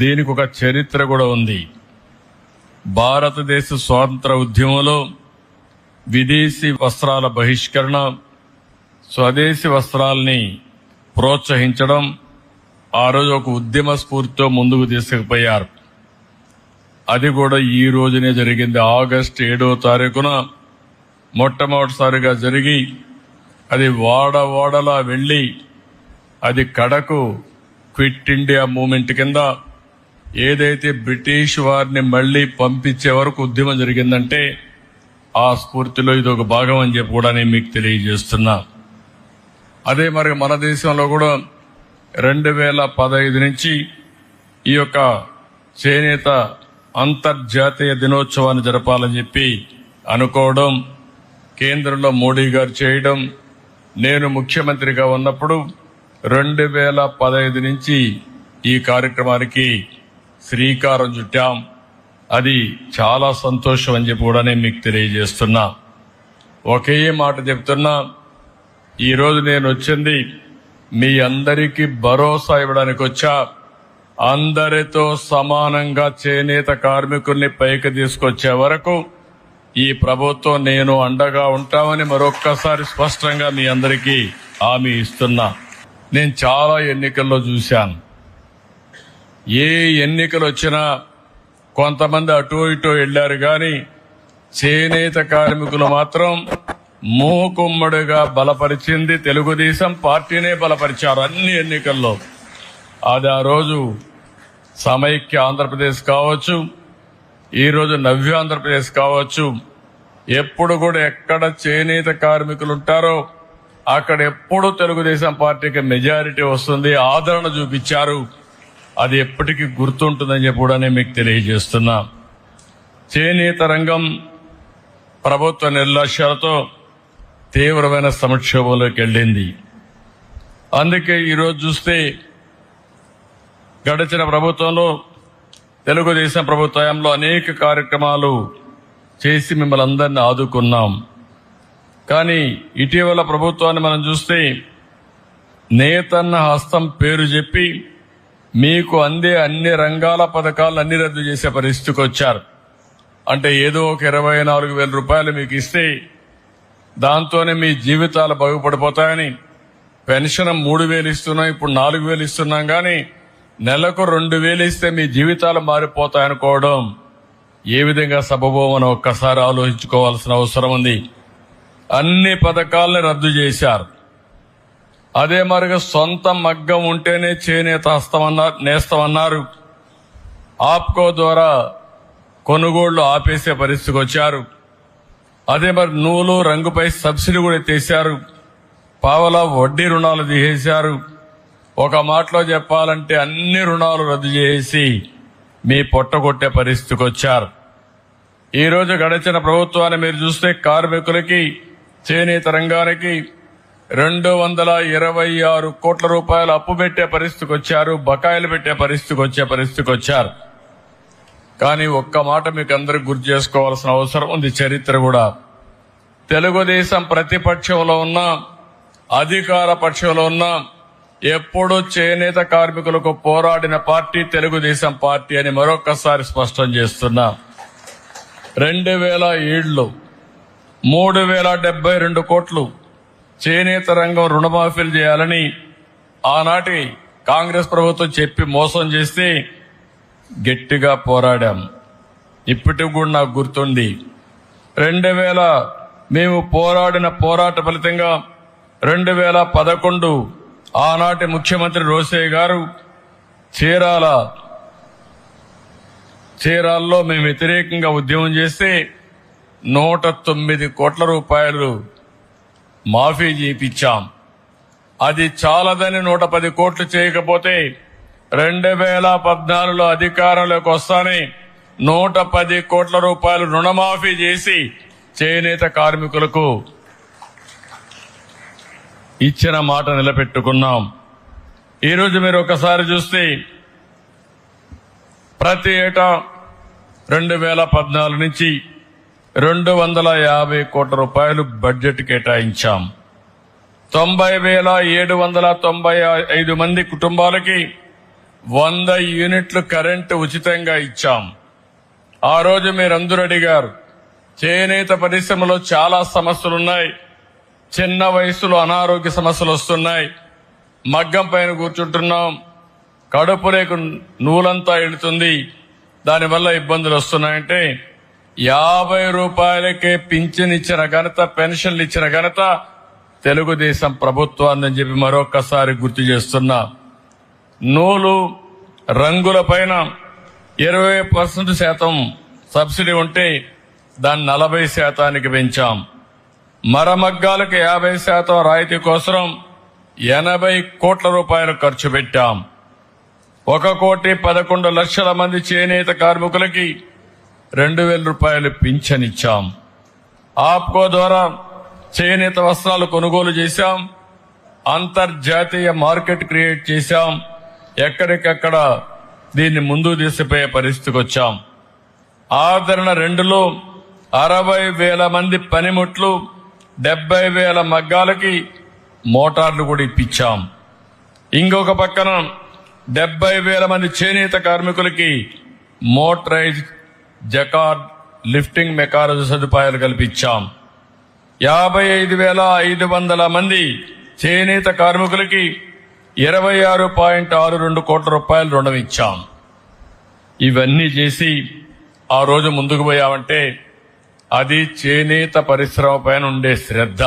దీనికి ఒక చరిత్ర కూడా ఉంది. భారతదేశ స్వాతంత్ర ఉద్యమంలో విదేశీ వస్త్రాల బహిష్కరణ, స్వదేశీ వస్త్రాల్ని ప్రోత్సహించడం ఆ రోజు ఒక ఉద్యమ స్ఫూర్తితో ముందుకు తీసుకుపోయారు. అది కూడా ఈ రోజునే జరిగింది. ఆగస్టు 7వ తారీఖున మొట్టమొదటిసారిగా జరిగి అది వాడలా వెళ్లి అది కడకు క్విట్ ఇండియా మూవ్మెంట్ కింద ఏదైతే బ్రిటిష్ వారిని మళ్లీ పంపించే వరకు ఉద్యమం జరిగిందంటే ఆ స్ఫూర్తిలో ఇది ఒక భాగం అని చెప్పి కూడా నేను మీకు తెలియజేస్తున్నా. అదే మరి మన దేశంలో కూడా 2015 నుంచి ఈ యొక్క చేనేత అంతర్జాతీయ దినోత్సవాన్ని జరపాలని చెప్పి అనుకోవడం, కేంద్రంలో మోడీ గారు చేయడం, నేను ముఖ్యమంత్రిగా ఉన్నప్పుడు 2015 నుంచి ఈ కార్యక్రమానికి శ్రీకారం చుట్టాం. అది చాలా సంతోషం అని చెప్పి కూడా నేను మీకు తెలియజేస్తున్నా. ఒకే మాట చెప్తున్నా, ఈరోజు నేను వచ్చింది మీ అందరికీ భరోసా ఇవ్వడానికి వచ్చా. అందరితో సమానంగా చేనేత కార్మికుల్ని పైకి తీసుకొచ్చే వరకు ఈ ప్రభుత్వం నేను అండగా ఉంటామని మరొక్కసారి స్పష్టంగా మీ అందరికీ హామీ ఇస్తున్నా. నేను చాలా ఎన్నికల్లో చూశాను. ఏ ఎన్నికలు వచ్చినా కొంతమంది అటూ ఇటూ వెళ్లారు కానీ చేనేత కార్మికులు మాత్రం మూకుమ్మడిగా బలపరిచింది తెలుగుదేశం పార్టీనే బలపరిచారు అన్ని ఎన్నికల్లో. అది ఆ రోజు సమైక్య ఆంధ్రప్రదేశ్ కావచ్చు, ఈరోజు నవ్య ఆంధ్రప్రదేశ్ కావచ్చు, ఎప్పుడు కూడా ఎక్కడ చేనేత కార్మికులు ఉంటారో అక్కడ ఎప్పుడు తెలుగుదేశం పార్టీకి మెజారిటీ వస్తుంది, ఆదరణ చూపించారు. అది ఎప్పటికీ గుర్తుంటుందని చెప్పి కూడా నేను మీకు తెలియజేస్తున్నా. చేనేత రంగం ప్రభుత్వ నిర్లక్ష్యాలతో తీవ్రమైన సంక్షోభంలోకి వెళ్ళింది. అందుకే ఈరోజు చూస్తే గడిచిన ప్రభుత్వంలో తెలుగుదేశం ప్రభుత్వంలో అనేక కార్యక్రమాలు చేసి మిమ్మల్ని అందరినీ ఆదుకున్నాం. కానీ ఇటీవల ప్రభుత్వాన్ని మనం చూస్తే నేతన్న హస్తం పేరు చెప్పి మీకు అందే అన్ని రంగాల పథకాలను అన్ని రద్దు చేసే పరిస్థితికి వచ్చారు. అంటే ఏదో ఒక 24,000 రూపాయలు మీకు ఇస్తే దాంతోనే మీ జీవితాలు బాగుపడిపోతాయని పెన్షన్ 3,000 ఇస్తున్నాం, ఇప్పుడు 4,000 ఇస్తున్నాం, కానీ నెలకు 2,000 ఇస్తే మీ జీవితాలు మారిపోతాయనుకోవడం ఏ విధంగా సబబోమని ఒక్కసారి ఆలోచించుకోవాల్సిన అవసరం ఉంది. అన్ని పథకాలని రద్దు చేశారు. అదే మరిగా సొంత మగ్గం ఉంటేనే చేనేత నేస్తమన్నారు. ఆప్కో ద్వారా కొనుగోళ్లు ఆపేసే పరిస్థితికి వచ్చారు. అదే మరి నూలు రంగుపై సబ్సిడీ కూడా ఎత్తేశారు. పావలా వడ్డీ రుణాలు తీసేశారు. ఒక మాటలో చెప్పాలంటే అన్ని రుణాలు రద్దు చేసి మీ పొట్టగొట్టే పరిస్థితికి వచ్చారు. ఈ రోజు గడిచిన ప్రభుత్వాన్ని మీరు చూస్తే కార్మికులకి, చేనేత రంగానికి 226 కోట్ల రూపాయలు అప్పు పెట్టే పరిస్థితికి వచ్చారు, బకాయిలు పెట్టే పరిస్థితికి వచ్చారు. కానీ ఒక్క మాట మీకు అందరికి గుర్తు చేసుకోవాల్సిన అవసరం ఉంది. చరిత్ర కూడా తెలుగుదేశం ప్రతిపక్షంలో ఉన్నా అధికార పక్షంలో ఉన్నా ఎప్పుడూ చేనేత కార్మికులకు పోరాడిన పార్టీ తెలుగుదేశం పార్టీ అని మరొక్కసారి స్పష్టం చేస్తున్నా. 2007లో 3,072 కోట్లు చేనేత రంగం రుణమాఫీలు చేయాలని ఆనాటి కాంగ్రెస్ ప్రభుత్వం చెప్పి మోసం చేస్తే గట్టిగా పోరాడాం. ఇప్పటికి కూడా నాకు గుర్తుంది. 2000 మేము పోరాడిన పోరాట ఫలితంగా 2011 ఆనాటి ముఖ్యమంత్రి రోసయ్య గారు చీరాల్లో మేము వ్యతిరేకంగా ఉద్యమం చేస్తే 109 కోట్ల రూపాయలు మాఫీ చేయించాం. అది చాలదని 110 కోట్లు చేయకపోతే 2014లో అధికారంలోకి వస్తానే 110 కోట్ల రూపాయలు రుణమాఫీ చేసి చేనేత కార్మికులకు ఇచ్చిన మాట నిలబెట్టుకున్నాం. ఈరోజు మీరు ఒకసారి చూస్తే ప్రతి ఏటా 2014 నుంచి 250 కోట్ల రూపాయలు బడ్జెట్ కేటాయించాం. 90,795 మంది కుటుంబాలకి 100 యూనిట్లు కరెంటు ఉచితంగా ఇచ్చాం. ఆ రోజు మీరందరూ అడిగారు, చేనేత పరిశ్రమలో చాలా సమస్యలున్నాయి, చిన్న వయసులో అనారోగ్య సమస్యలు వస్తున్నాయి, మగ్గం పైన కూర్చుంటున్నాం, కడుపు లేకు నూలంతా వెళుతుంది, దానివల్ల ఇబ్బందులు వస్తున్నాయంటే 50 రూపాయలకే పింఛన్ ఇచ్చిన ఘనత, పెన్షన్లు ఇచ్చిన ఘనత తెలుగుదేశం ప్రభుత్వాన్ని చెప్పి మరొకసారి గుర్తు చేస్తున్నా. నూలు రంగుల పైన 20% సబ్సిడీ ఉంటే దాన్ని 40% పెంచాం. మరమగ్గాలకు 50% రాయితీ కోసం 80 కోట్ల రూపాయలు ఖర్చు పెట్టాం. 1,11,00,000 మంది చేనేత కార్మికులకి 2,000 రూపాయలు పింఛన్ ఇచ్చాం. ఆప్కో ద్వారా చేనేత వస్త్రాలు కొనుగోలు చేశాం. అంతర్జాతీయ మార్కెట్ క్రియేట్ చేశాం. ఎక్కడికక్కడ దీన్ని ముందుకు తీసుకుపోయే పరిస్థితికి వచ్చాం. ఆదరణ 2లో 60,000 మంది పనిముట్లు, 70,000 మగ్గాలకి మోటార్లు కూడా ఇప్పించాం. ఇంకొక పక్కన 70,000 మంది చేనేత కార్మికులకి మోటరైజ్ జకార్డ్ లిఫ్టింగ్ మెకానిజం సదుపాయాలు కల్పించాం. 55,500 మంది చేనేత కార్మికులకి 26.62 కోట్ల రూపాయలు రుణం ఇచ్చాం. ఇవన్నీ చేసి ఆ రోజు ముందుకు పోయామంటే అది చేనేత పరిశ్రమ పైన ఉండే శ్రద్ధ.